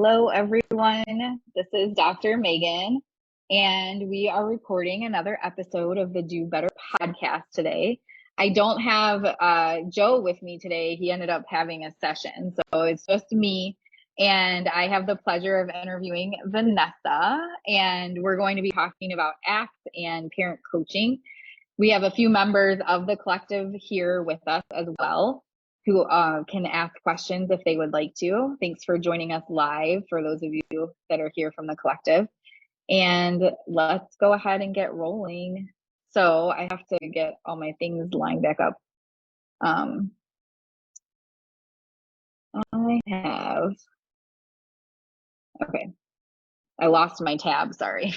Hello, everyone. This is Dr. Megan, and we are recording another episode of the Do Better podcast today. I don't have Joe with me today. He ended up having a session, so it's just me, and I have the pleasure of interviewing Vanessa, and we're going to be talking about ACT and parent coaching. We have a few members of the collective here with us as well, who can ask questions if they would like to. Thanks for joining us live for those of you that are here from the collective. And let's go ahead and get rolling. So I have to get all my things lined back up. Okay, I lost my tab, sorry.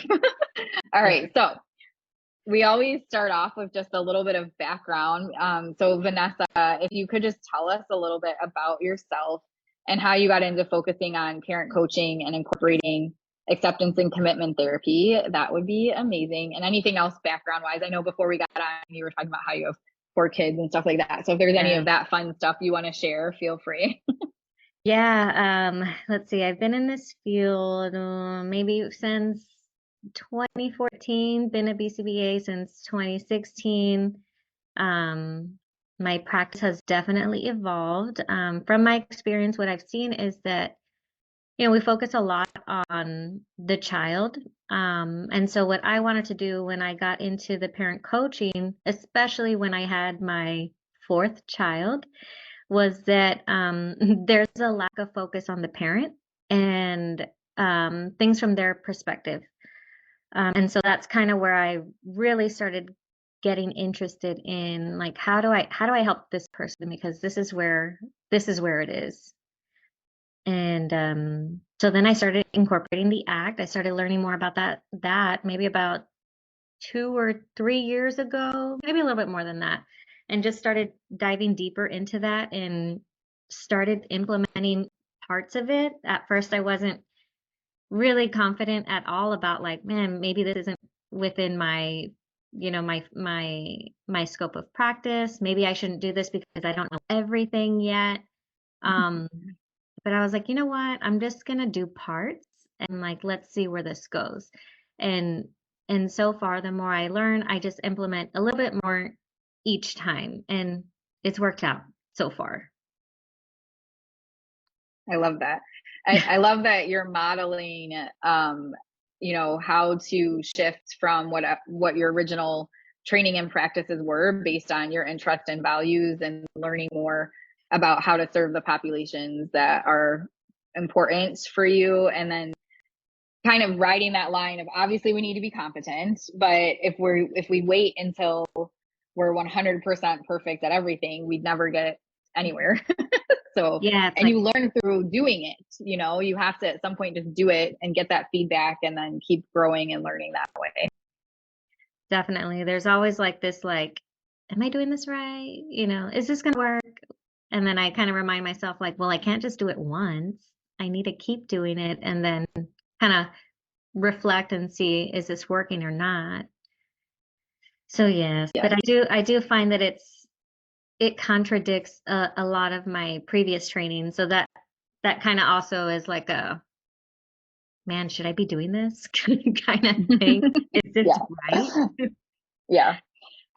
All right, so we always start off with just a little bit of background. So Vanessa, if you could just tell us a little bit about yourself and how you got into focusing on parent coaching and incorporating acceptance and commitment therapy, that would be amazing. And anything else background wise, I know before we got on, you were talking about how you have 4 kids and stuff like that. So if there's any of that fun stuff you want to share, feel free. Yeah, let's see, I've been in this field maybe since 2014, been a BCBA since 2016. My practice has definitely evolved. From my experience, what I've seen is that, we focus a lot on the child. And so what I wanted to do when I got into the parent coaching, especially when I had my 4th child, was that there's a lack of focus on the parent and things from their perspective. And so that's kind of where I really started getting interested in, like, how do I help this person, because this is where it is. And so then I started incorporating the ACT. I started learning more about that maybe about 2 or 3 years ago, maybe a little bit more than that, and just started diving deeper into that and started implementing parts of it. At first, I wasn't really confident at all about, like, man, maybe this isn't within my, my scope of practice. Maybe I shouldn't do this because I don't know everything yet. But I was like, you know what? I'm just gonna do parts and, like, let's see where this goes. And so far, the more I learn, I just implement a little bit more each time, and it's worked out so far. I love that. I love that you're modeling, how to shift from what your original training and practices were based on your interest and values, and learning more about how to serve the populations that are important for you. And then kind of riding that line of, obviously we need to be competent, but if we wait until we're 100% perfect at everything, we'd never get anywhere. So, yeah, and you learn through doing it, you have to at some point just do it and get that feedback and then keep growing and learning that way. Definitely. There's always like this, like, am I doing this right? Is this going to work? And then I kind of remind myself, like, well, I can't just do it once. I need to keep doing it and then kind of reflect and see, is this working or not? So yes, but I do find that it contradicts a lot of my previous training. So that kind of also is like a, man, should I be doing this kind of thing? Is this right? Yeah.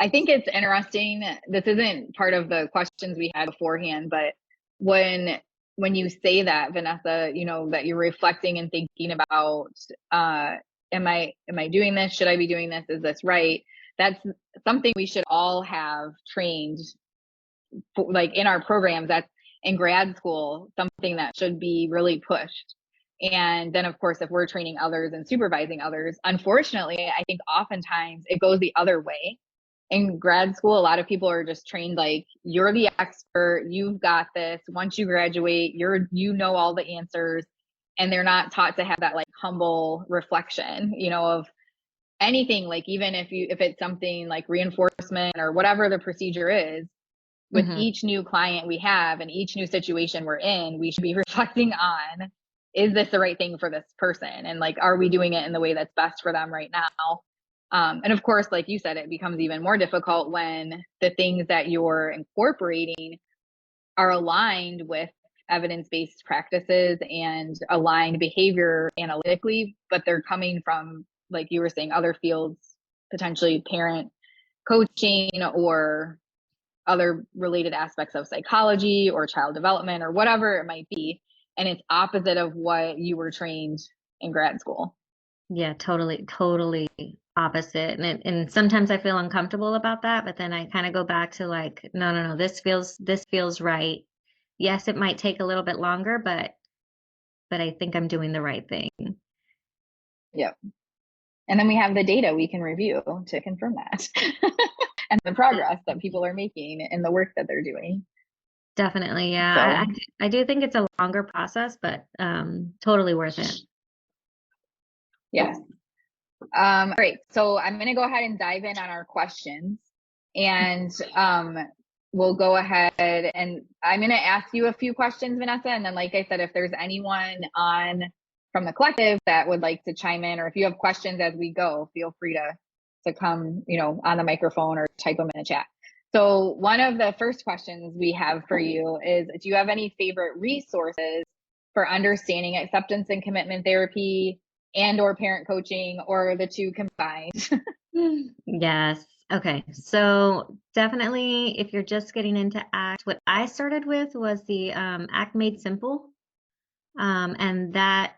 I think it's interesting. This isn't part of the questions we had beforehand, but when you say that, Vanessa, that you're reflecting and thinking about, am I doing this? Should I be doing this? Is this right? That's something we should all have trained, like in our programs. That's in grad school, something that should be really pushed. And then, of course, if we're training others and supervising others, unfortunately, I think oftentimes it goes the other way. In grad school, a lot of people are just trained like, you're the expert, you've got this. Once you graduate, you know all the answers. And they're not taught to have that, like, humble reflection, of anything. Like, even if it's something like reinforcement or whatever the procedure is, with each new client we have and each new situation we're in, we should be reflecting on, is this the right thing for this person? And, like, are we doing it in the way that's best for them right now? And of course, like you said, it becomes even more difficult when the things that you're incorporating are aligned with evidence-based practices and aligned behavior analytically, but they're coming from, like you were saying, other fields, potentially parent coaching or other related aspects of psychology or child development or whatever it might be. And it's opposite of what you were trained in grad school. Yeah, totally opposite. And sometimes I feel uncomfortable about that, but then I kind of go back to like, no, this feels right. Yes, it might take a little bit longer, but I think I'm doing the right thing. Yep. And then we have the data we can review to confirm that and the progress that people are making in the work that they're doing. Definitely, yeah. So I do think it's a longer process, but totally worth it. yes. Great. So I'm going to go ahead and dive in on our questions, and we'll go ahead and I'm going to ask you a few questions, Vanessa. And then, like I said, if there's anyone on from the collective that would like to chime in, or if you have questions as we go, feel free to come, on the microphone or type them in the chat. So one of the first questions we have for you is, do you have any favorite resources for understanding acceptance and commitment therapy and or parent coaching, or the two combined? Yes. Okay. So definitely if you're just getting into ACT, what I started with was the ACT Made Simple. And that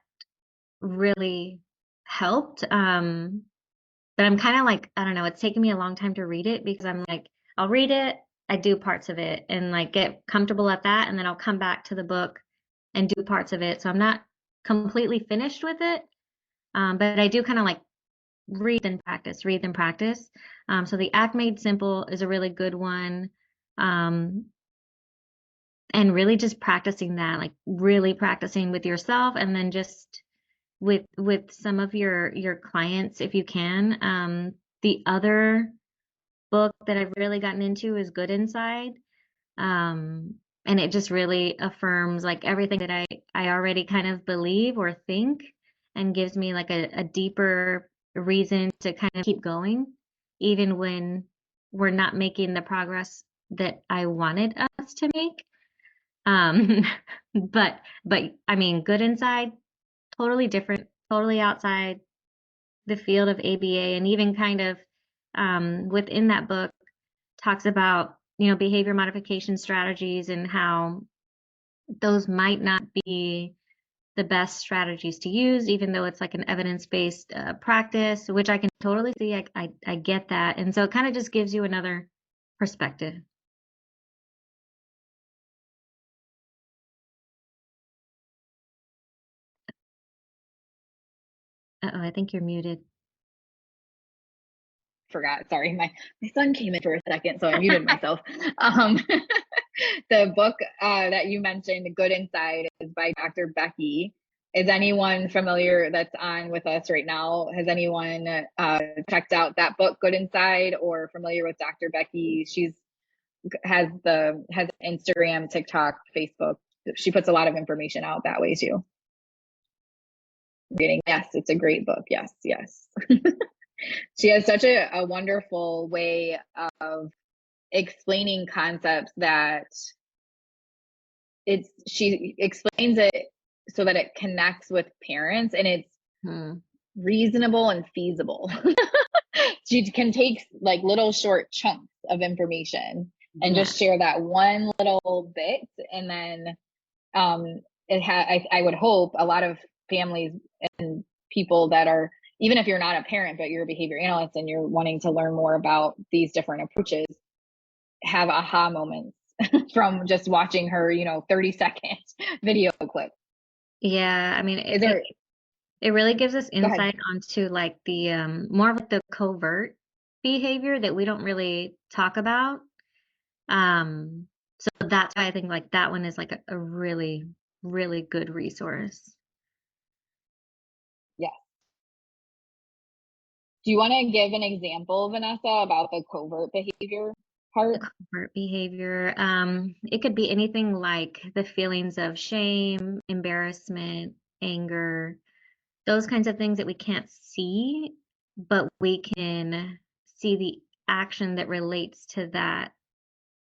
really helped. But I'm kind of like, I don't know, it's taken me a long time to read it because I'm like, I'll read it, I do parts of it and like get comfortable at that. And then I'll come back to the book and do parts of it. So I'm not completely finished with it. But I do kind of like read and practice. So the ACT Made Simple is a really good one. And really just practicing that, like really practicing with yourself and then just with some of your clients if you can. The other book that I've really gotten into is Good Inside. And it just really affirms like everything that I already kind of believe or think and gives me like a deeper reason to kind of keep going, even when we're not making the progress that I wanted us to make. Um, but I mean, Good Inside, totally different, totally outside the field of ABA, and even kind of within that book talks about behavior modification strategies and how those might not be the best strategies to use, even though it's like an evidence-based practice, which I can totally see. I get that, and so it kind of just gives you another perspective. Uh-oh, I think you're muted. Forgot. Sorry, my son came in for a second, so I muted myself. The book that you mentioned, Good Inside, is by Dr. Becky. Is anyone familiar that's on with us right now? Has anyone checked out that book, Good Inside, or familiar with Dr. Becky? She's has Instagram, TikTok, Facebook. She puts a lot of information out that way too. Yes, it's a great book. Yes. She has such a wonderful way of explaining concepts that she explains it so that it connects with parents and it's reasonable and feasible. She can take like little short chunks of information and just share that one little bit, and then I would hope a lot of families and people that are, even if you're not a parent but you're a behavior analyst and you're wanting to learn more about these different approaches, have aha moments from just watching her 30-second video clip. Yeah, I mean, it really gives us insight onto like the more of like the covert behavior that we don't really talk about. So that's why I think like that one is like a really, really good resource. Yeah. Do you want to give an example, Vanessa, about the covert behavior part? The covert behavior, it could be anything like the feelings of shame, embarrassment, anger, those kinds of things that we can't see, but we can see the action that relates to that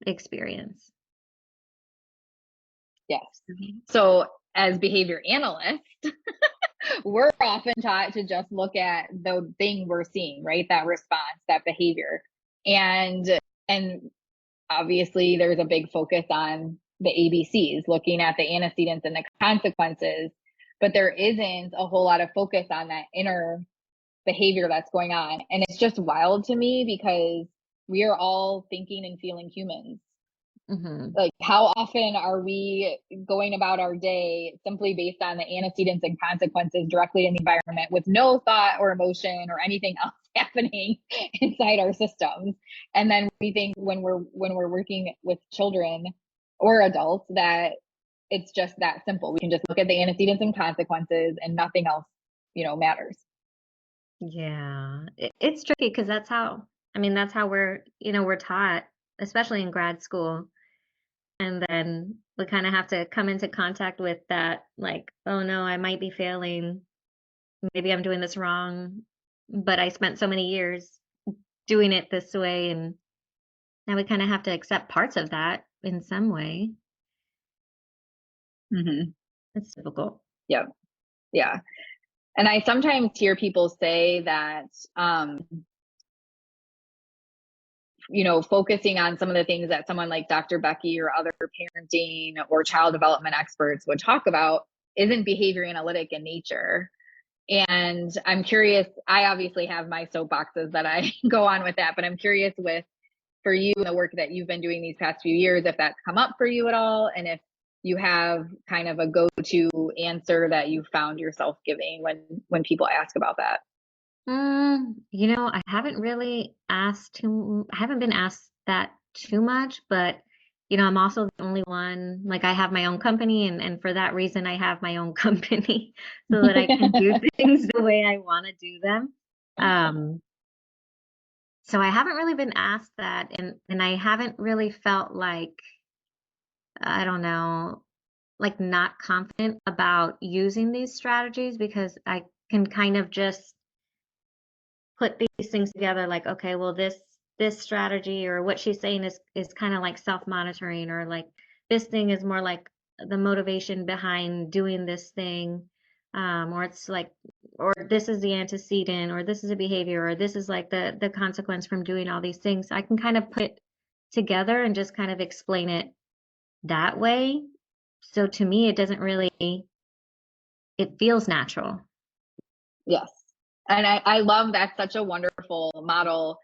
experience. Yes. Mhm. So as behavior analysts, we're often taught to just look at the thing we're seeing, right? That response, that behavior. And obviously there's a big focus on the ABCs, looking at the antecedents and the consequences, but there isn't a whole lot of focus on that inner behavior that's going on. And it's just wild to me because we are all thinking and feeling humans. Mhm. Like, how often are we going about our day simply based on the antecedents and consequences directly in the environment with no thought or emotion or anything else happening inside our systems? And then we think when we're working with children or adults that it's just that simple. We can just look at the antecedents and consequences and nothing else, matters. Yeah. It's tricky because that's how we're taught, especially in grad school. And then we kind of have to come into contact with that, like, oh no, I might be failing. Maybe I'm doing this wrong. But I spent so many years doing it this way. And now we kind of have to accept parts of that in some way. Hmm. It's difficult. Yep. Yeah. And I sometimes hear people say that, focusing on some of the things that someone like Dr. Becky or other parenting or child development experts would talk about isn't behavior analytic in nature. And I'm curious, I obviously have my soapboxes that I go on with that, but I'm curious for you, the work that you've been doing these past few years, if that's come up for you at all, and if you have kind of a go-to answer that you found yourself giving when people ask about that. I haven't been asked that too much, but I'm also the only one, like I have my own company and for that reason I have my own company so that I can do things the way I want to do them. Um, so I haven't really been asked that and I haven't really felt like, I don't know, like not confident about using these strategies because I can kind of just put these things together like, okay, well, this strategy or what she's saying is kind of like self-monitoring, or like this thing is more like the motivation behind doing this thing, or it's like, or this is the antecedent, or this is a behavior, or this is like the consequence from doing all these things. I can kind of put it together and just kind of explain it that way. So to me, it feels natural. Yes. And I love that's such a wonderful model.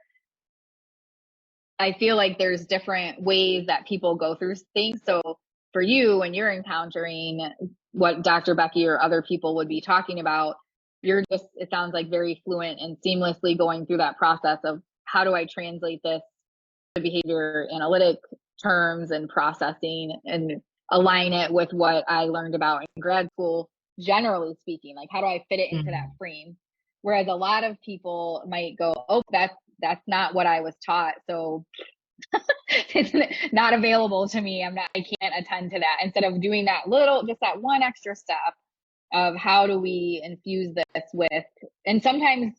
I feel like there's different ways that people go through things. So for you, when you're encountering what Dr. Becky or other people would be talking about, it sounds like very fluent and seamlessly going through that process of how do I translate this to behavior analytic terms and processing and align it with what I learned about in grad school, generally speaking, like how do I fit it into that frame? Whereas a lot of people might go, oh, that's not what I was taught. So it's not available to me. I can't attend to that. Instead of doing just that one extra step of how do we infuse this with, and sometimes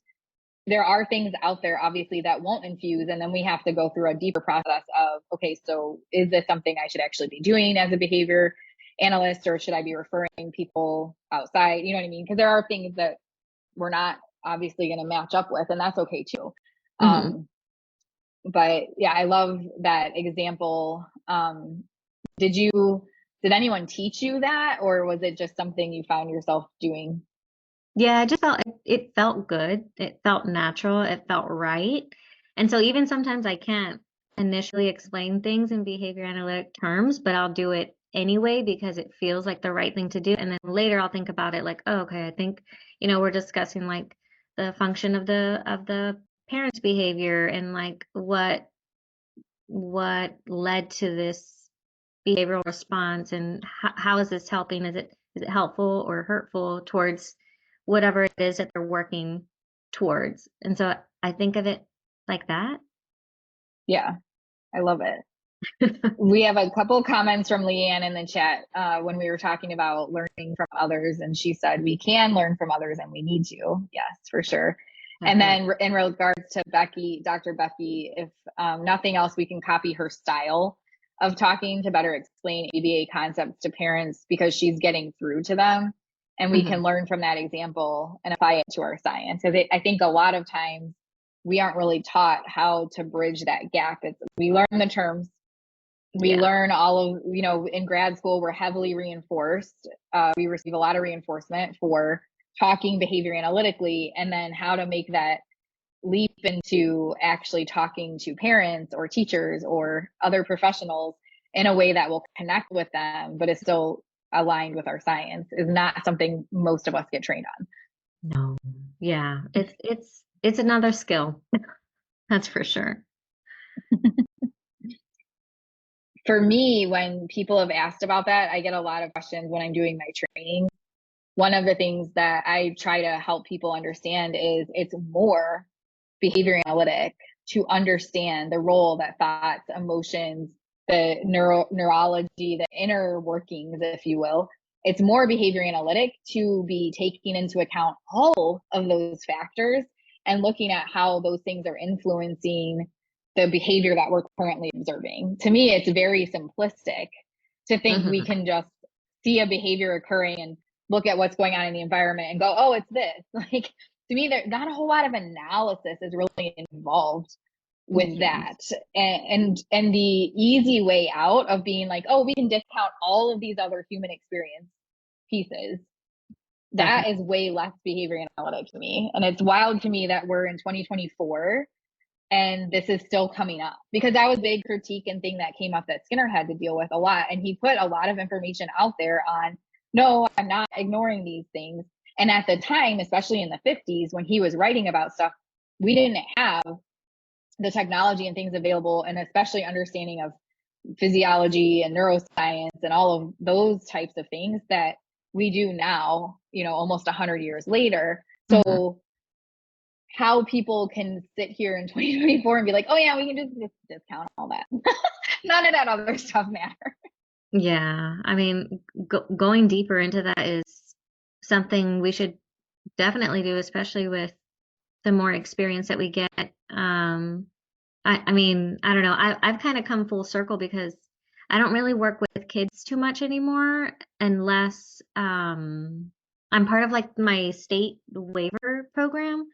there are things out there obviously that won't infuse. And then we have to go through a deeper process of, okay, so is this something I should actually be doing as a behavior analyst, or should I be referring people outside? You know what I mean? Because there are things that we're not obviously going to match up with, and that's okay too. Mhm. But yeah, I love that example. Did anyone teach you that, or was it just something you found yourself doing? Yeah, I just it felt good. It felt natural. It felt right. And so even sometimes I can't initially explain things in behavior analytic terms, but I'll do it anyway because it feels like the right thing to do. And then later I'll think about it like, oh, okay, I think, we're discussing like the function of the parent's behavior and like what led to this behavioral response and how is this helping? Is it helpful or hurtful towards whatever it is that they're working towards? And so I think of it like that. Yeah, I love it. We have a couple comments from Leanne in the chat when we were talking about learning from others, and she said we can learn from others and we need to. Yes, for sure. And then in regards to Becky, Dr. Becky, if nothing else, we can copy her style. of talking to better explain ABA concepts to parents because she's getting through to them. And we can learn from that example and apply it to our science. Because I think a lot of times we aren't really taught how to bridge that gap. We learn the terms, we learn all of, in grad school, we're heavily reinforced. We receive a lot of reinforcement for talking behavior analytically, and then how to make that leap into actually talking to parents or teachers or other professionals in a way that will connect with them, but is still aligned with our science, is not something most of us get trained on. No. Yeah. It's another skill. That's for sure. For me, when people have asked about that, I get a lot of questions when I'm doing my training. One of the things that I try to help people understand is it's more behavior analytic to understand the role that thoughts, emotions, the neurology, the inner workings, if you will. It's more behavior analytic to be taking into account all of those factors and looking at how those things are influencing the behavior that we're currently observing. To me, it's very simplistic to think we can just see a behavior occurring and look at what's going on in the environment and go, oh, it's this. Like, to me, there's not a whole lot of analysis is really involved with that. And the easy way out of being like, oh, we can discount all of these other human experience pieces, that is way less behavior analytic to me. And it's wild to me that we're in 2024 and this is still coming up, because that was a big critique and thing that came up that Skinner had to deal with a lot. And he put a lot of information out there on, no, I'm not ignoring these things. And at the time, especially in the 50s, when he was writing about stuff, we didn't have the technology and things available, and especially understanding of physiology and neuroscience and all of those types of things that we do now, almost 100 years later. So how people can sit here in 2024 and be like, oh yeah, we can just discount all that. None of that other stuff matters. Yeah. I mean, going deeper into that is something we should definitely do, especially with the more experience that we get. I mean, I don't know. I've kind of come full circle because I don't really work with kids too much anymore, unless I'm part of like my state waiver program.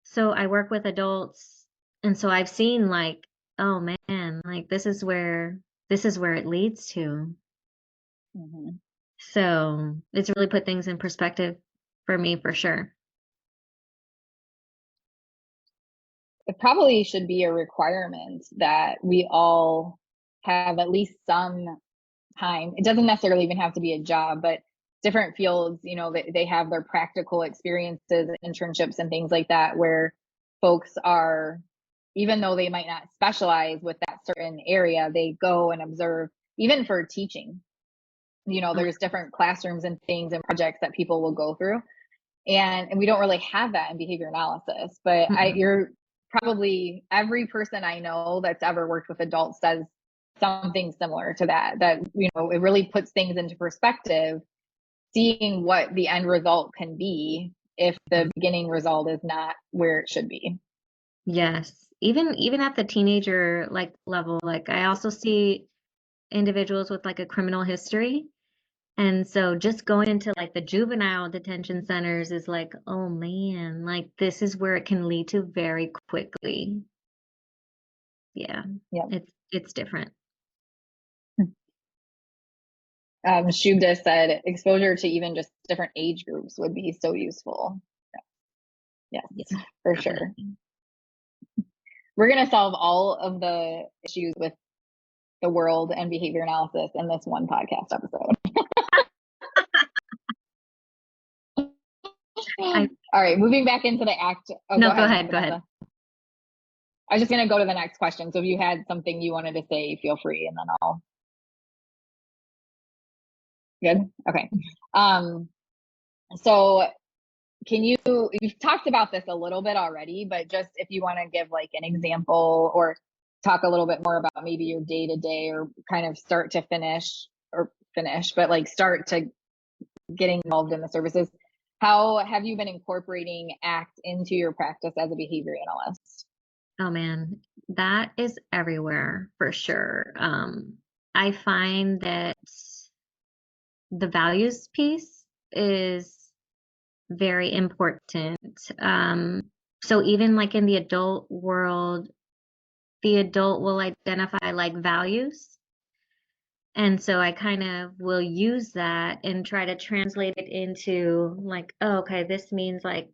So I work with adults, and so I've seen like, oh man, like this is where it leads to. So it's really put things in perspective for me, for sure. It probably should be a requirement that we all have at least some time. It doesn't necessarily even have to be a job, but different fields, they have their practical experiences, internships and things like that, where folks are, even though they might not specialize with that certain area, they go and observe, even for teaching. There's different classrooms and things and projects that people will go through. And we don't really have that in behavior analysis, but you're probably, every person I know that's ever worked with adults says something similar to that it really puts things into perspective, seeing what the end result can be if the beginning result is not where it should be. Yes. Even at the teenager like level, like I also see individuals with like a criminal history. And so just going into like the juvenile detention centers is like, oh man, like this is where it can lead to very quickly. Yeah. It's different. Shubda said exposure to even just different age groups would be so useful. Yes, for sure. We're going to solve all of the issues with the world and behavior analysis in this one podcast episode. All right, moving back into the ACT. Oh, no, go ahead. I was just going to go to the next question. So if you had something you wanted to say, feel free, and then I'll. Good? Okay. So you've talked about this a little bit already, but just if you want to give like an example or talk a little bit more about maybe your day to day, or kind of start to finish, but like start to getting involved in the services. How have you been incorporating ACT into your practice as a behavior analyst? Oh man, that is everywhere for sure. I find that the values piece is very important. So even like in the adult world, the adult will identify like values. And so I kind of will use that and try to translate it into like, oh, okay, this means like,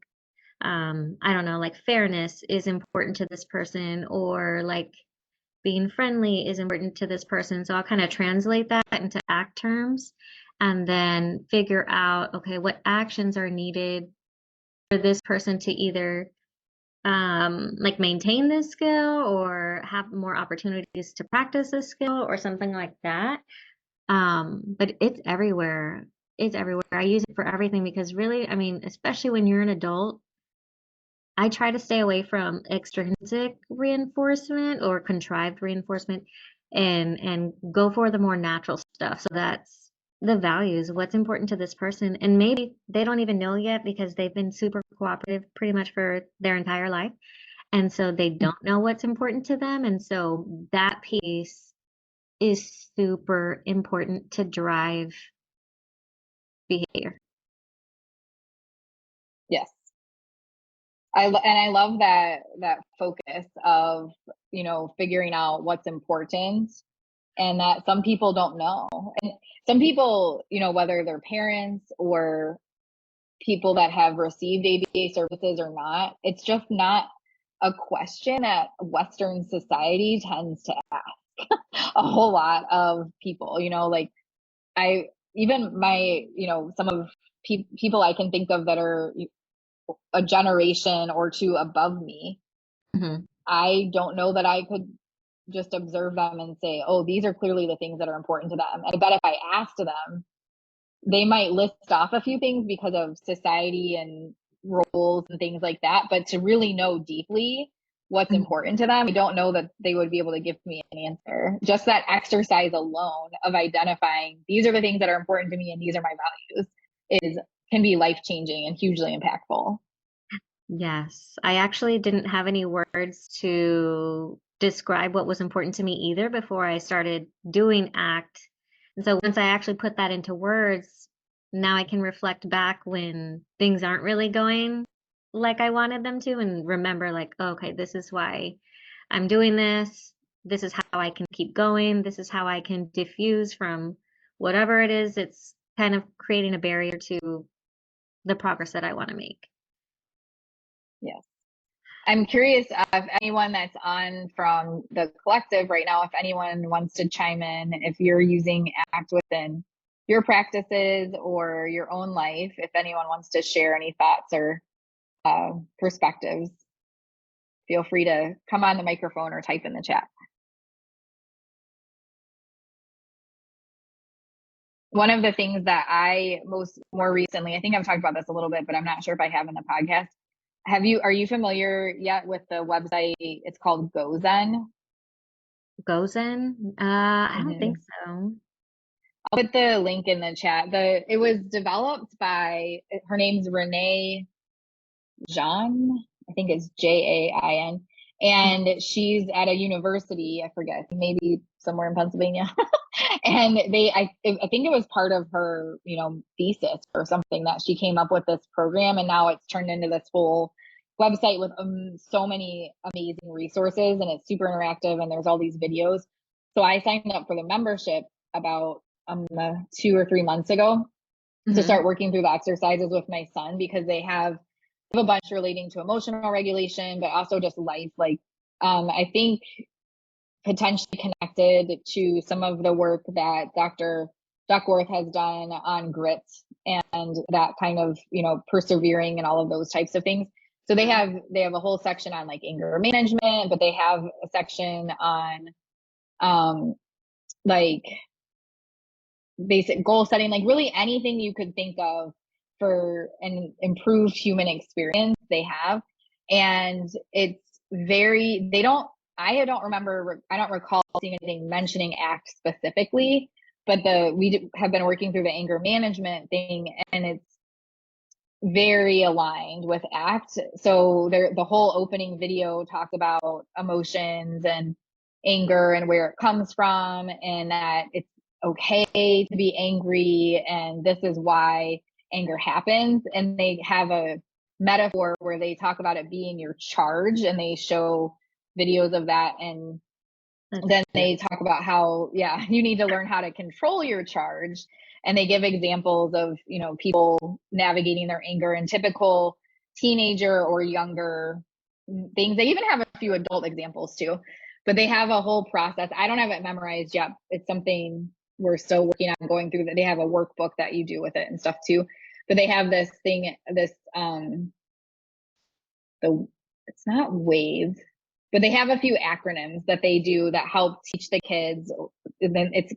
I don't know, like fairness is important to this person, or like being friendly is important to this person. So I'll kind of translate that into ACT terms and then figure out, okay, what actions are needed for this person to either like maintain this skill or have more opportunities to practice this skill or something like that. But it's everywhere. It's everywhere. I use it for everything because really, I mean, especially when you're an adult, I try to stay away from extrinsic reinforcement or contrived reinforcement and go for the more natural stuff. So that's the values, what's important to this person. And maybe they don't even know yet because they've been super cooperative pretty much for their entire life. And so they don't know what's important to them. And so that piece is super important to drive behavior. Yes. I love that focus of, you know, figuring out what's important, and that some people don't know. And some people, you know, whether they're parents or people that have received ABA services or not, it's just not a question that Western society tends to ask a whole lot of people, you know, like I, even my, you know, some of people I can think of that are a generation or two above me, Mhm. I don't know that I could just observe them and say, oh, these are clearly the things that are important to them. And I bet if I asked them, they might list off a few things because of society and roles and things like that. But to really know deeply what's Mhm. important to them, I don't know that they would be able to give me an answer. Just that exercise alone of identifying these are the things that are important to me and these are my values is can be life changing and hugely impactful. Yes, I actually didn't have any words to describe what was important to me either before I started doing ACT. And so once I actually put that into words, now I can reflect back when things aren't really going like I wanted them to and remember like, "Oh, okay, this is why I'm doing this. This is how I can keep going. This is how I can diffuse from whatever it is. It's kind of creating a barrier to the progress that I want to make." Yes. I'm curious if anyone that's on from the collective right now, if anyone wants to chime in, if you're using ACT within your practices or your own life, if anyone wants to share any thoughts or perspectives, feel free to come on the microphone or type in the chat. One of the things that I more recently, I think I've talked about this a little bit, but I'm not sure if I have in the podcast. Are you familiar yet with the website? It's called GoZen. Goes in? I don't think Mhm. so. I'll put the link in the chat. It was developed by, her name's Renee Jean. I think it's Jain. Mhm. And she's at a university, I forget, maybe somewhere in Pennsylvania. And I think it was part of her, you know, thesis or something that she came up with this program, and now it's turned into this whole website with so many amazing resources, and it's super interactive, and there's all these videos. So I signed up for the membership about 2 or 3 months ago to Mhm. start working through the exercises with my son, because they have a bunch relating to emotional regulation, but also just life. Like, I think potentially connected to some of the work that Dr. Duckworth has done on grit and that kind of, you know, persevering and all of those types of things. So they have a whole section on like anger management, but they have a section on um like basic goal setting, like really anything you could think of for an improved human experience they have. And it's very, they don't, I don't remember, I don't recall seeing anything mentioning ACT specifically, but have been working through the anger management thing, and it's very aligned with ACT. So the whole opening video talks about emotions and anger and where it comes from, and that it's okay to be angry, and this is why anger happens. And they have a metaphor where they talk about it being your charge, and they show videos of that. And then they talk about how, yeah, you need to learn how to control your charge. And they give examples of, you know, people navigating their anger in typical teenager or younger things. They even have a few adult examples too, but they have a whole process. I don't have it memorized yet. It's something we're still working on going through. That they have a workbook that you do with it and stuff too. But they have this thing, it's not WAVE, but they have a few acronyms that they do that help teach the kids. And then it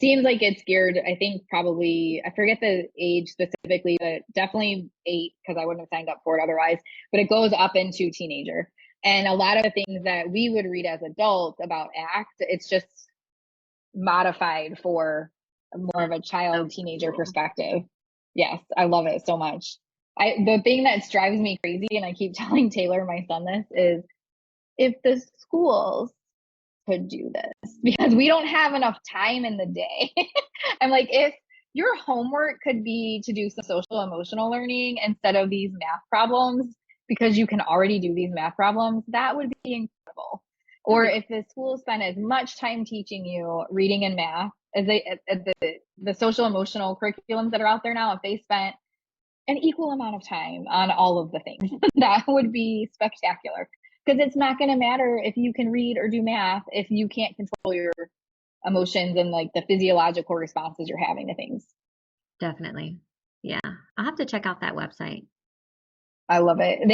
seems like it's geared, I think probably, I forget the age specifically, but definitely 8, because I wouldn't have signed up for it otherwise, but it goes up into teenager. And a lot of the things that we would read as adults about ACT, it's just modified for more of a child teenager perspective. Yes, I love it so much. The thing that drives me crazy, and I keep telling Taylor, my son, this is, if the schools could do this, because we don't have enough time in the day. I'm like, if your homework could be to do some social emotional learning instead of these math problems, because you can already do these math problems, that would be incredible. Or if the schools spend as much time teaching you reading and math as the social emotional curriculums that are out there now, if they spent an equal amount of time on all of the things, that would be spectacular. Because it's not going to matter if you can read or do math if you can't control your emotions and like the physiological responses you're having to things. Definitely. Yeah. I'll have to check out that website. I love it.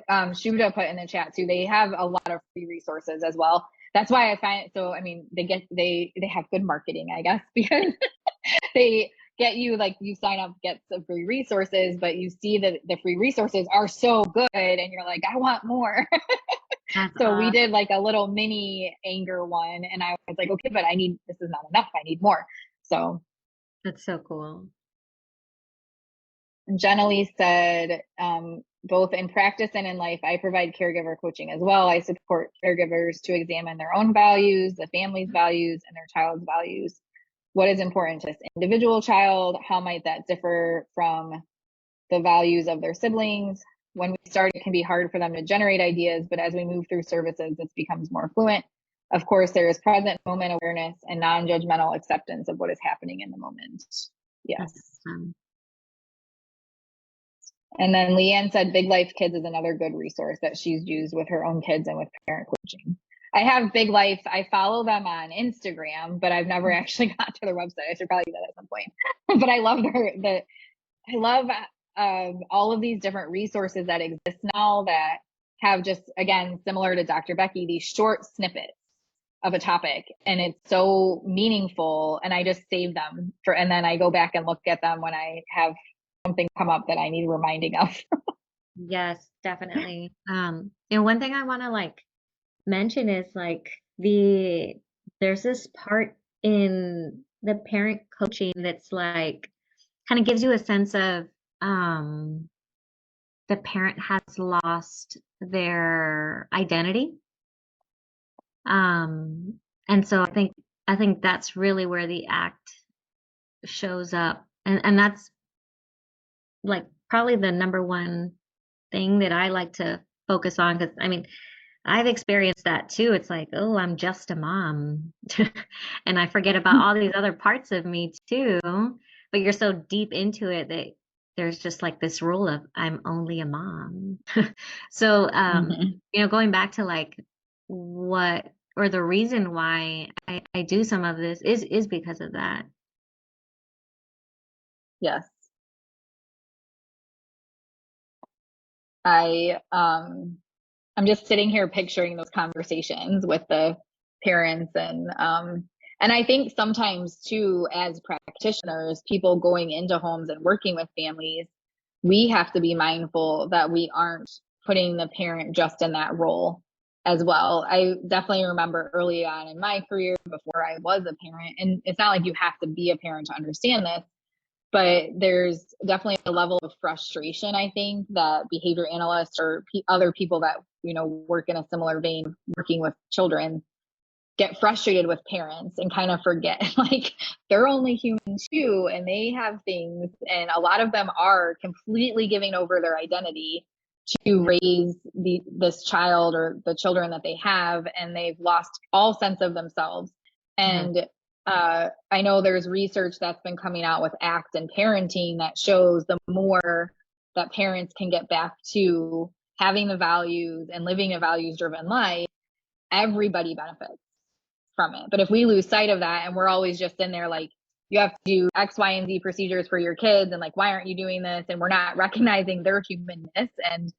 Shuda put in the chat too, they have a lot of free resources as well. That's why I find it so, I mean, they have good marketing, I guess, because they get you, like, you sign up, get some free resources, but you see that the free resources are so good and you're like, I want more. So we did like a little mini anger one, and I was like, okay, but this is not enough. I need more. So That's so cool. Jenna Lee said, both in practice and in life, I provide caregiver coaching as well. I support caregivers to examine their own values, the family's values, and their child's values. What is important to this individual child? How might that differ from the values of their siblings? When we start, it can be hard for them to generate ideas, but as we move through services, this becomes more fluent. Of course, there is present moment awareness and non-judgmental acceptance of what is happening in the moment. Yes. And then Leanne said Big Life Kids is another good resource that she's used with her own kids and with parent coaching. I have Big Life. I follow them on Instagram, but I've never actually got to their website. I should probably do that at some point. But I love I love all of these different resources that exist now that have just, again, similar to Dr. Becky, these short snippets of a topic, and it's so meaningful, and I just save them and then I go back and look at them when I have something come up that I need reminding of. Yes, definitely. One thing I want to mention is there's this part in the parent coaching that's kind of gives you a sense of the parent has lost their identity. And so I think that's really where the ACT shows up. And that's probably the number one thing that I like to focus on, because I mean, I've experienced that too. It's like, oh, I'm just a mom. And I forget about all these other parts of me too. But you're so deep into it that there's just this rule of I'm only a mom. So, going back to what, or the reason why I do some of this is because of that. Yes. I'm just sitting here picturing those conversations with the parents, and I think sometimes too, as practitioners, people going into homes and working with families, we have to be mindful that we aren't putting the parent just in that role as well. I definitely remember early on in my career, before I was a parent, and it's not like you have to be a parent to understand this, but there's definitely a level of frustration, I think, that behavior analysts or other people that work in a similar vein, working with children, get frustrated with parents and kind of forget like they're only human too, and they have things, and a lot of them are completely giving over their identity to raise this child or the children that they have, and they've lost all sense of themselves. And I know there's research that's been coming out with ACT and parenting that shows the more that parents can get back to having the values and living a values driven life, everybody benefits from it. But if we lose sight of that and we're always just in there like, you have to do X, Y, and Z procedures for your kids, and like, why aren't you doing this? And we're not recognizing their humanness and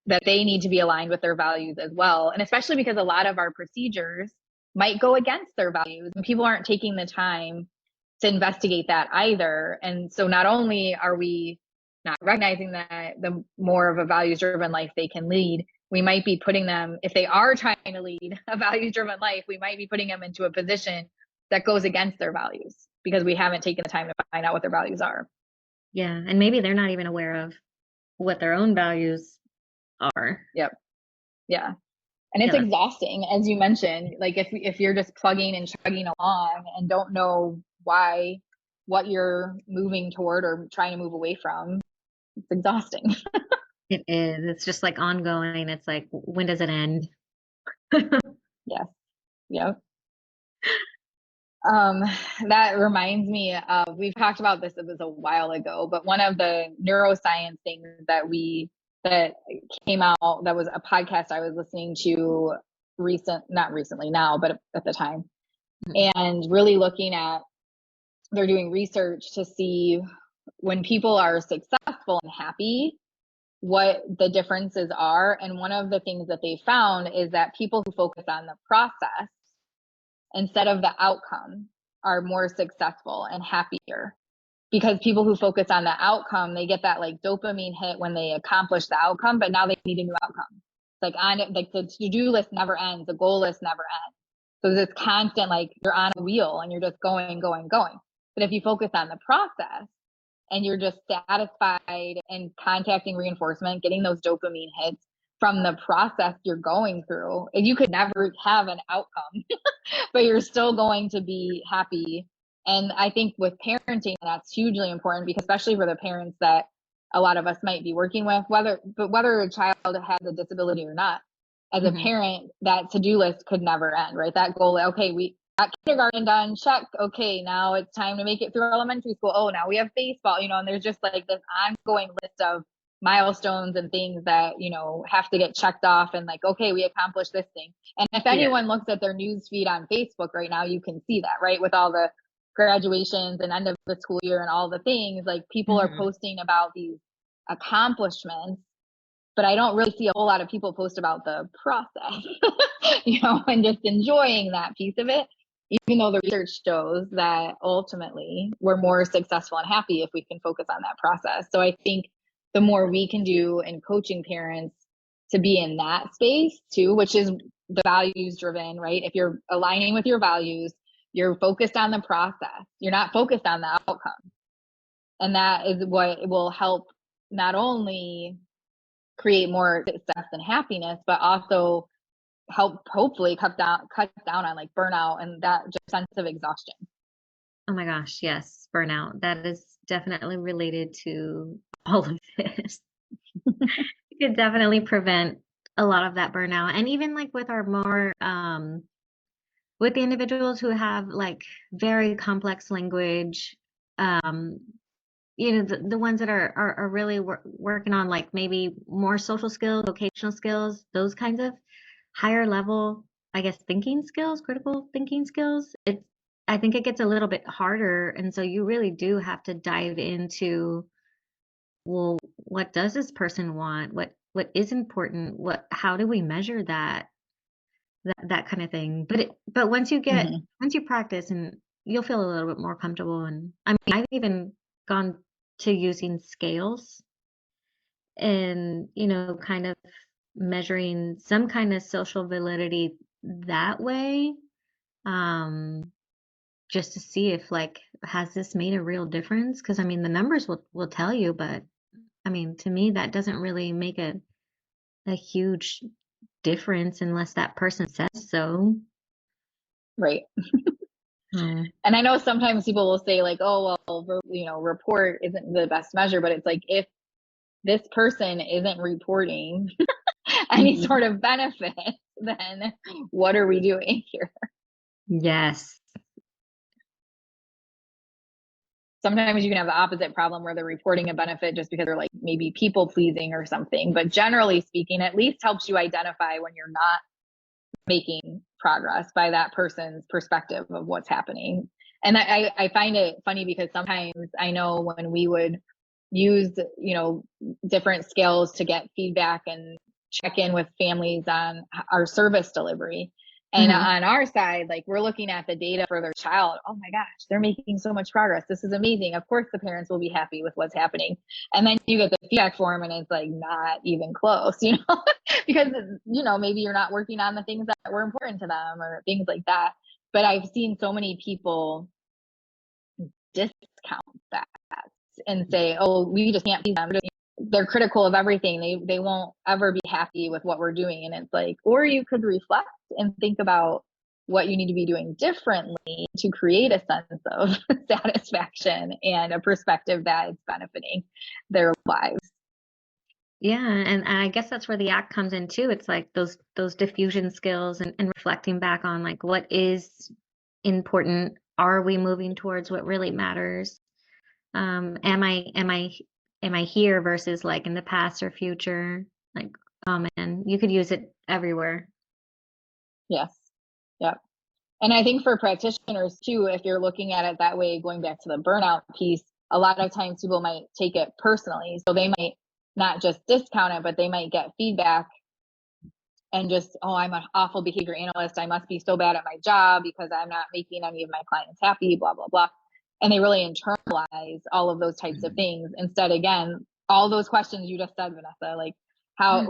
that they need to be aligned with their values as well. And especially because a lot of our procedures might go against their values, and people aren't taking the time to investigate that either. And so not only are we not recognizing that the more of a values driven life they can lead, we might be putting them, if they are trying to lead a values driven life, we might be putting them into a position that goes against their values because we haven't taken the time to find out what their values are. Yeah. And maybe they're not even aware of what their own values are. Yep. Yeah. And it's exhausting, as you mentioned, like if you're just plugging and chugging along and don't know what you're moving toward or trying to move away from, it's exhausting. It is. It's just like ongoing. It's like, when does it end? Yes. Yep. That reminds me of, we've talked about this, it was a while ago, but one of the neuroscience things that came out, that was a podcast I was listening to not recently now, but at the time, and really looking at, they're doing research to see when people are successful and happy, what the differences are. And one of the things that they found is that people who focus on the process instead of the outcome are more successful and happier, because people who focus on the outcome, they get that like dopamine hit when they accomplish the outcome, but now they need a new outcome. Like the to-do list never ends, the goal list never ends. So this constant, like you're on a wheel and you're just going. But if you focus on the process and you're just satisfied and contacting reinforcement, getting those dopamine hits from the process you're going through, you could never have an outcome, but you're still going to be happy. And I think with parenting, that's hugely important, because especially for the parents that a lot of us might be working with, whether a child has a disability or not, as a parent, that to-do list could never end, right? That goal, okay, we got kindergarten done, check. Okay, now it's time to make it through elementary school. Oh, now we have baseball, and there's just like this ongoing list of milestones and things that, have to get checked off, and like, okay, we accomplished this thing. And if anyone looks at their news feed on Facebook right now, you can see that, right? With all the graduations and end of the school year and all the things, like people are posting about these accomplishments, but I don't really see a whole lot of people post about the process, and just enjoying that piece of it, even though the research shows that ultimately we're more successful and happy if we can focus on that process. So I think the more we can do in coaching parents to be in that space too, which is the values driven, right? If you're aligning with your values, you're focused on the process, you're not focused on the outcome. And that is what will help not only create more success and happiness, but also help hopefully cut down on like burnout and that just sense of exhaustion. Oh my gosh, yes, burnout. That is definitely related to all of this. You could definitely prevent a lot of that burnout. And even like with our more with the individuals who have like very complex language, the ones that are really working on like maybe more social skills, vocational skills, those kinds of higher level, I guess, thinking skills, critical thinking skills. I think it gets a little bit harder. And so you really do have to dive into, well, what does this person want? What is important? How do we measure that kind of thing? But once you practice, and you'll feel a little bit more comfortable. And I mean, I've even gone to using scales and, kind of measuring some kind of social validity that way, just to see if like, has this made a real difference? Because I mean, the numbers will tell you, but I mean, to me, that doesn't really make a huge difference unless that person says so. Right. Oh. And I know sometimes people will say like, oh, well, report isn't the best measure, but it's like, if this person isn't reporting any Mhm. sort of benefit, then what are we doing here? Yes. Sometimes you can have the opposite problem where they're reporting a benefit just because they're like maybe people pleasing or something. But generally speaking, at least helps you identify when you're not making progress by that person's perspective of what's happening. And I find it funny because sometimes I know when we would use, different scales to get feedback and check in with families on our service delivery. And Mhm. on our side, like, we're looking at the data for their child. Oh my gosh, they're making so much progress. This is amazing. Of course, the parents will be happy with what's happening. And then you get the feedback form and it's like not even close, because, maybe you're not working on the things that were important to them or things like that. But I've seen so many people discount that and say, oh, we just can't please them. They're critical of everything. They won't ever be happy with what we're doing. And it's like, or you could reflect and think about what you need to be doing differently to create a sense of satisfaction and a perspective that it's benefiting their lives. Yeah, and I guess that's where the ACT comes in too. It's like those diffusion skills and reflecting back on like what is important. Are we moving towards what really matters? Am I here versus like in the past or future? Like, oh man, you could use it everywhere. Yes. Yep. And I think for practitioners too, if you're looking at it that way, going back to the burnout piece, a lot of times people might take it personally. So they might not just discount it, but they might get feedback and just, oh, I'm an awful behavior analyst. I must be so bad at my job because I'm not making any of my clients happy, blah, blah, blah. And they really internalize all of those types of things. Instead, again, all those questions you just said, Vanessa, like how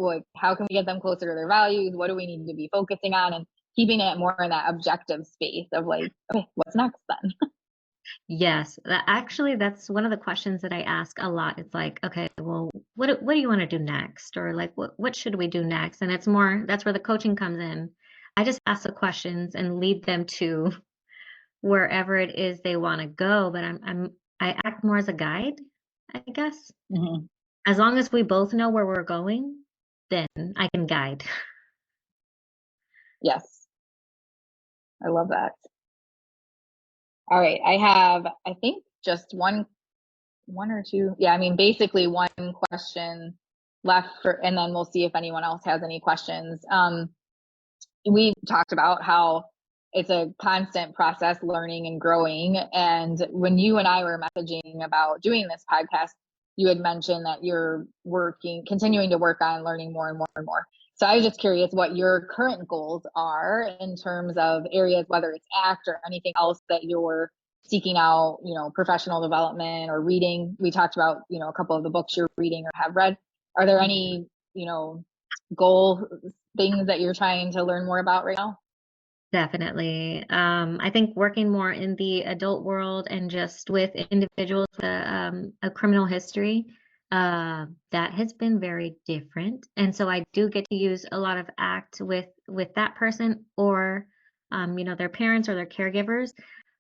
can we get them closer to their values? What do we need to be focusing on? And keeping it more in that objective space of like, okay, what's next then? Yes, actually, that's one of the questions that I ask a lot. It's like, okay, well, what do you want to do next, or like, what should we do next? And it's more that's where the coaching comes in. I just ask the questions and lead them to wherever it is they want to go. But I act more as a guide, I guess. Mm-hmm. As long as we both know where we're going, then I can guide. Yes, I love that. All right, I have, I think, just one or two. Yeah, I mean, basically one question left and then we'll see if anyone else has any questions. We talked about how it's a constant process, learning and growing. And when you and I were messaging about doing this podcast, you had mentioned that you're continuing to work on learning more and more and more. So I was just curious what your current goals are in terms of areas, whether it's ACT or anything else that you're seeking out, professional development or reading. We talked about, a couple of the books you're reading or have read. Are there any, goal things that you're trying to learn more about right now? Definitely. I think working more in the adult world and just with individuals with a criminal history, that has been very different. And so I do get to use a lot of ACT with that person or, their parents or their caregivers.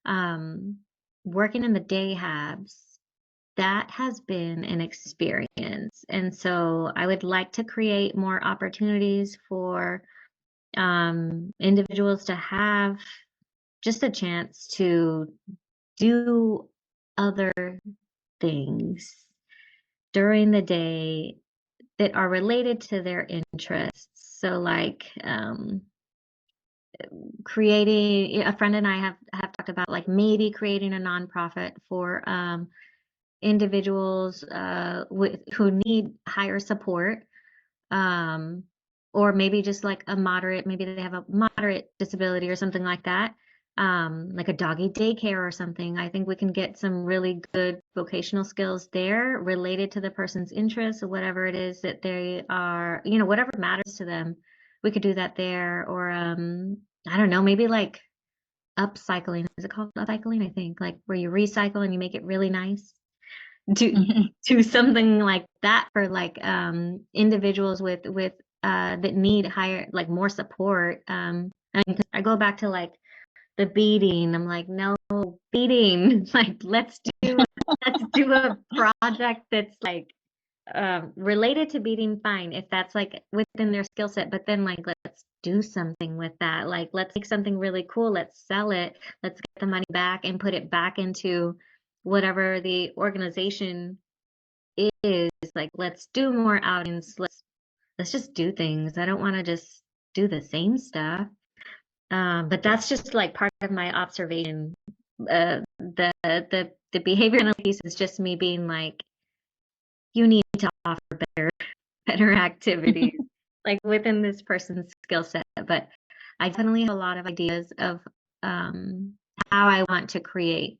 Um, Working in the day habs, that has been an experience. And so I would like to create more opportunities for individuals to have just a chance to do other things during the day that are related to their interests. So, like creating, a friend and I have talked about like maybe creating a nonprofit for individuals who need higher support, um, or maybe just like maybe they have a moderate disability or something like that, like a doggy daycare or something. I think we can get some really good vocational skills there related to the person's interests or whatever it is that they are, whatever matters to them. We could do that there, or I don't know, maybe like upcycling. Is it called upcycling? I think like where you recycle and you make it really nice. Do something like that for like individuals with that need higher, like more support. I mean, I go back to like the beading. I'm like, no, beading. Like, let's do a project that's like related to beading, fine, if that's like within their skill set, but then like let's do something with that. Like, let's make something really cool, let's sell it, let's get the money back and put it back into whatever the organization is. Like, let's do more outings, let's just do things. I don't want to just do the same stuff. But that's just like part of my observation. The behavior piece is just me being like, you need to offer better activities like within this person's skill set. But I definitely have a lot of ideas of how I want to create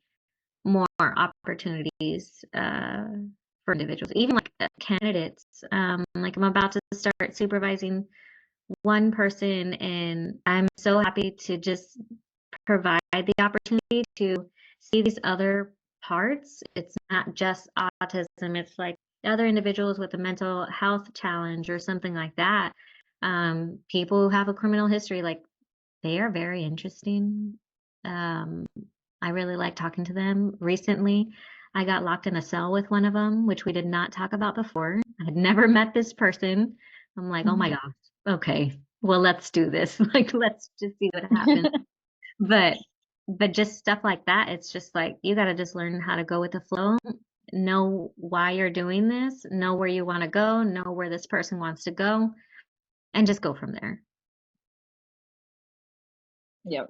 more opportunities for individuals, even like candidates. Like, I'm about to start supervising one person, and I'm so happy to just provide the opportunity to see these other parts. It's not just autism, it's like other individuals with a mental health challenge or something like that. People who have a criminal history, like, they are very interesting. I really like talking to them. Recently, I got locked in a cell with one of them, which we did not talk about before. I had never met this person. I'm like, oh my gosh, okay, well, let's do this. Like, let's just see what happens. But just stuff like that, it's just like, you got to just learn how to go with the flow, know why you're doing this, know where you want to go, know where this person wants to go, and just go from there. Yep.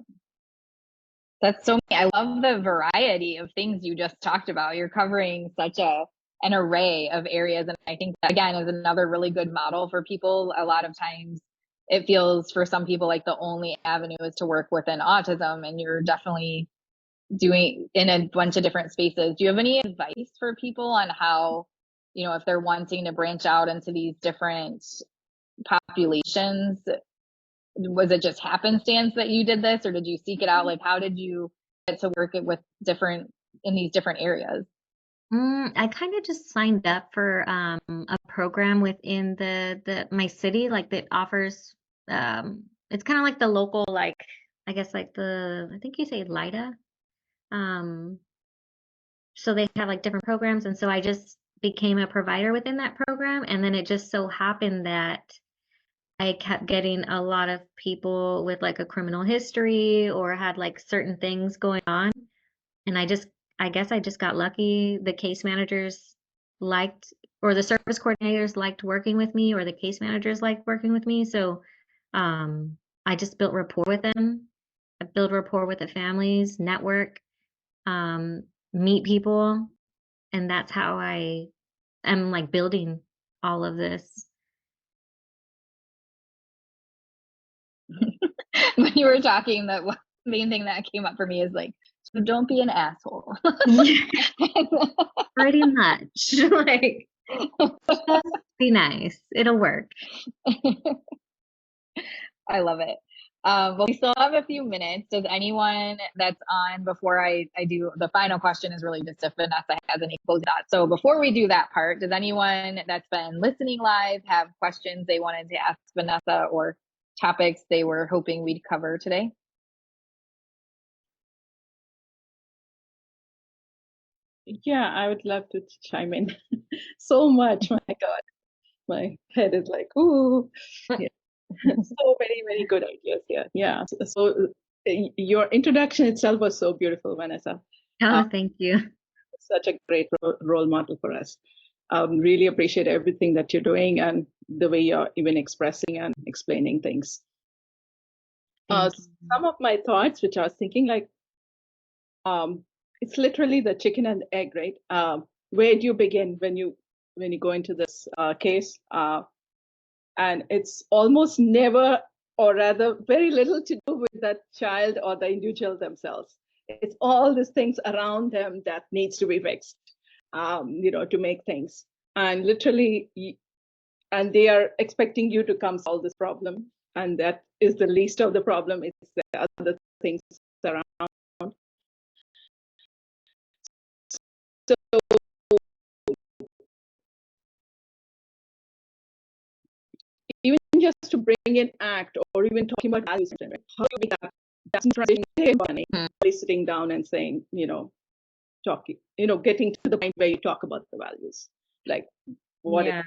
That's so many. I love the variety of things you just talked about. You're covering such an array of areas. And I think that, again, is another really good model for people. A lot of times it feels for some people like the only avenue is to work within autism, and you're definitely doing in a bunch of different spaces. Do you have any advice for people on how, if they're wanting to branch out into these different populations? Was it just happenstance that you did this, or did you seek it out? Like, how did you get to work it with in these different areas? I kind of just signed up for a program within my city, like, that offers it's kind of like the local, like, I guess, like, I think you say LIDA. So they have like different programs, and so I just became a provider within that program, and then it just so happened that I kept getting a lot of people with like a criminal history or had like certain things going on. And I guess I just got lucky. The case managers liked, or the service coordinators liked working with me, or the case managers liked working with me. So I just built rapport with them. I build rapport with the families, network, meet people. And that's how I am like building all of this. When you were talking, the main thing that came up for me is like, so don't be an asshole. Pretty much. Like, just be nice. It'll work. I love it. Well, we still have a few minutes. Does anyone that's on, before I do, the final question is really just if Vanessa has any closing thoughts. So before we do that part, does anyone that's been listening live have questions they wanted to ask Vanessa, or topics they were hoping we'd cover today? Yeah, I would love to chime in. So much, my God, my head is like, ooh. Yeah. So many, many good ideas here. Yeah. So your introduction itself was so beautiful, Vanessa. Oh, thank you. Such a great role model for us. Really appreciate everything that you're doing and the way you're even expressing and explaining things. Some of my thoughts, which I was thinking, like, it's literally the chicken and the egg, right? Where do you begin when you go into this case? And it's almost never, or rather very little, to do with that child or the individual themselves. It's all these things around them that needs to be fixed, to make things. And literally, and they are expecting you to come solve this problem. And that is the least of the problem. It's the other things around. So even just to bring in ACT, or even talking about values, right? How do you make that doesn't say money, sitting down and saying, talking, getting to the point where you talk about the values, like what Yeah.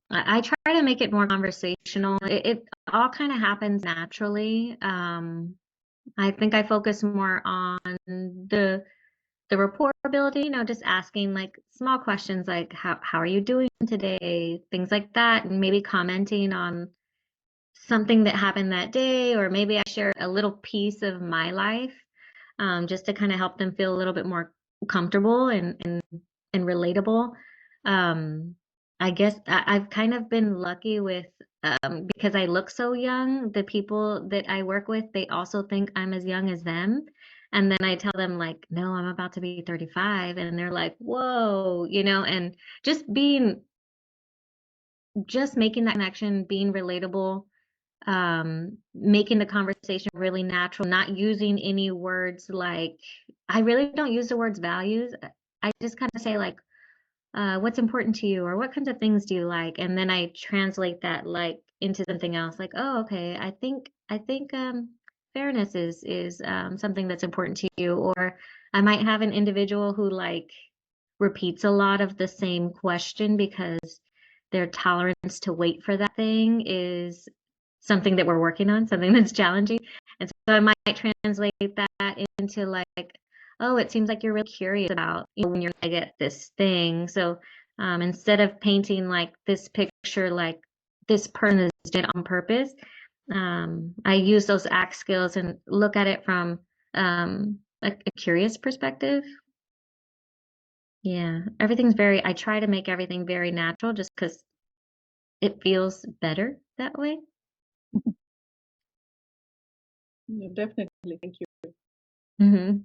I try to make it more conversational. It all kind of happens naturally. I think I focus more on the rapport ability, just asking like small questions like how are you doing today? Things like that, and maybe commenting on something that happened that day, or maybe I share a little piece of my life, just to kind of help them feel a little bit more comfortable and relatable. I guess I've kind of been lucky with, because I look so young, the people that I work with, they also think I'm as young as them. And then I tell them like, no, I'm about to be 35. And they're like, whoa, and just making that connection, being relatable, making the conversation really natural, not using any words like, I really don't use the words values. I just kind of say like, what's important to you, or what kinds of things do you like? And then I translate that like into something else, like, oh, okay, I think fairness is something that's important to you. Or I might have an individual who like repeats a lot of the same question because their tolerance to wait for that thing is something that we're working on, something that's challenging. And so I might translate that into like, oh, it seems like you're really curious about, when you're gonna get this thing. So instead of painting like this picture, like this person is dead on purpose, I use those ACT skills and look at it from a curious perspective. Yeah, I try to make everything very natural just because it feels better that way. Yeah, definitely. Thank you. Mm-hmm.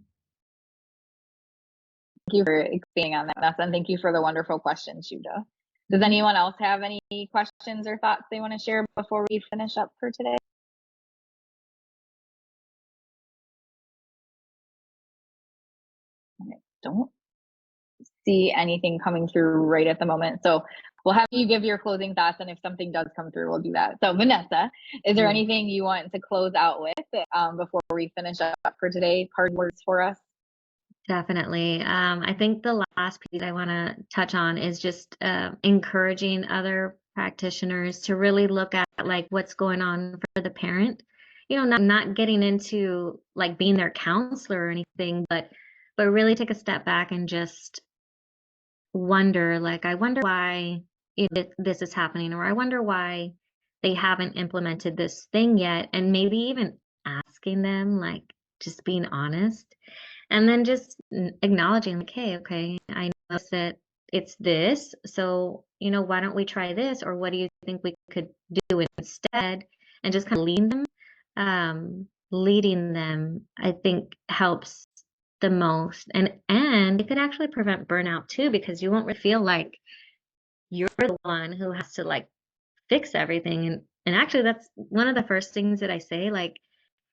Thank you for expanding on that, Vanessa, and thank you for the wonderful questions, Shuja. Does anyone else have any questions or thoughts they want to share before we finish up for today? I don't see anything coming through right at the moment. So we'll have you give your closing thoughts, and if something does come through, we'll do that. So Vanessa, is there anything you want to close out with before we finish up for today? Hard words for us? Definitely. I think the last piece I want to touch on is just encouraging other practitioners to really look at like what's going on for the parent. Not getting into like being their counselor or anything, but really take a step back and just wonder, like, I wonder why this is happening, or I wonder why they haven't implemented this thing yet, and maybe even asking them, like, just being honest. And then just acknowledging, like, hey, okay, I know that it's this. So, why don't we try this? Or what do you think we could do instead? And just kind of leading them, I think helps the most. And it could actually prevent burnout too, because you won't really feel like you're the one who has to like fix everything. And actually that's one of the first things that I say, like,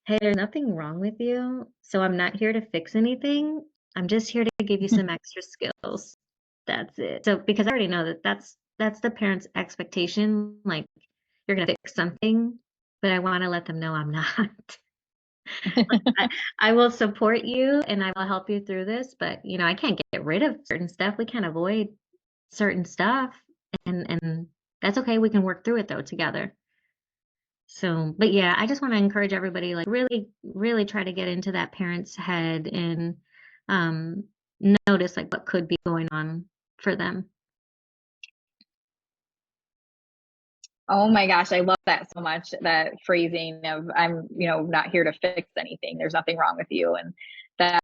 hey, there's nothing wrong with you. So I'm not here to fix anything. I'm just here to give you some extra skills. That's it. So because I already know that that's the parent's expectation. Like, you're gonna fix something, but I want to let them know I'm not. I will support you and I will help you through this, but I can't get rid of certain stuff. We can't avoid certain stuff, and that's okay. We can work through it though together. So, but yeah, I just want to encourage everybody, like, really, really try to get into that parent's head and notice like what could be going on for them. Oh my gosh, I love that so much, that phrasing of I'm, not here to fix anything. There's nothing wrong with you. And that,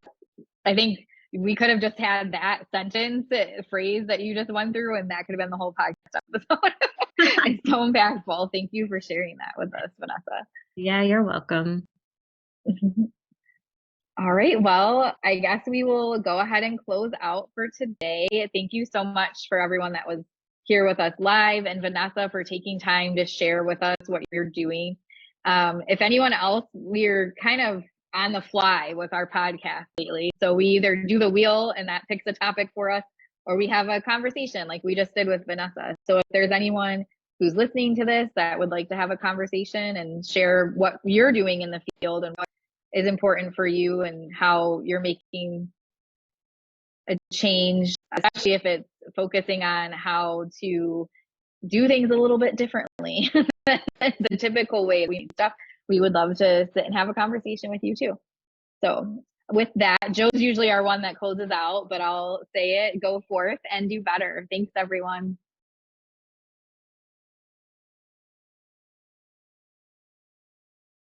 I think we could have just had that sentence phrase that you just went through, and that could have been the whole podcast episode. It's so impactful. Thank you for sharing that with us, Vanessa. Yeah, you're welcome. All right. Well, I guess we will go ahead and close out for today. Thank you so much for everyone that was here with us live, and Vanessa for taking time to share with us what you're doing. If anyone else, we're kind of on the fly with our podcast lately. So we either do the wheel and that picks a topic for us, or we have a conversation like we just did with Vanessa. So if there's anyone who's listening to this that would like to have a conversation and share what you're doing in the field and what is important for you and how you're making a change, especially if it's focusing on how to do things a little bit differently than the typical way we do stuff, we would love to sit and have a conversation with you too. So with that, Joe's usually our one that closes out, but I'll say it, go forth and do better. Thanks, everyone.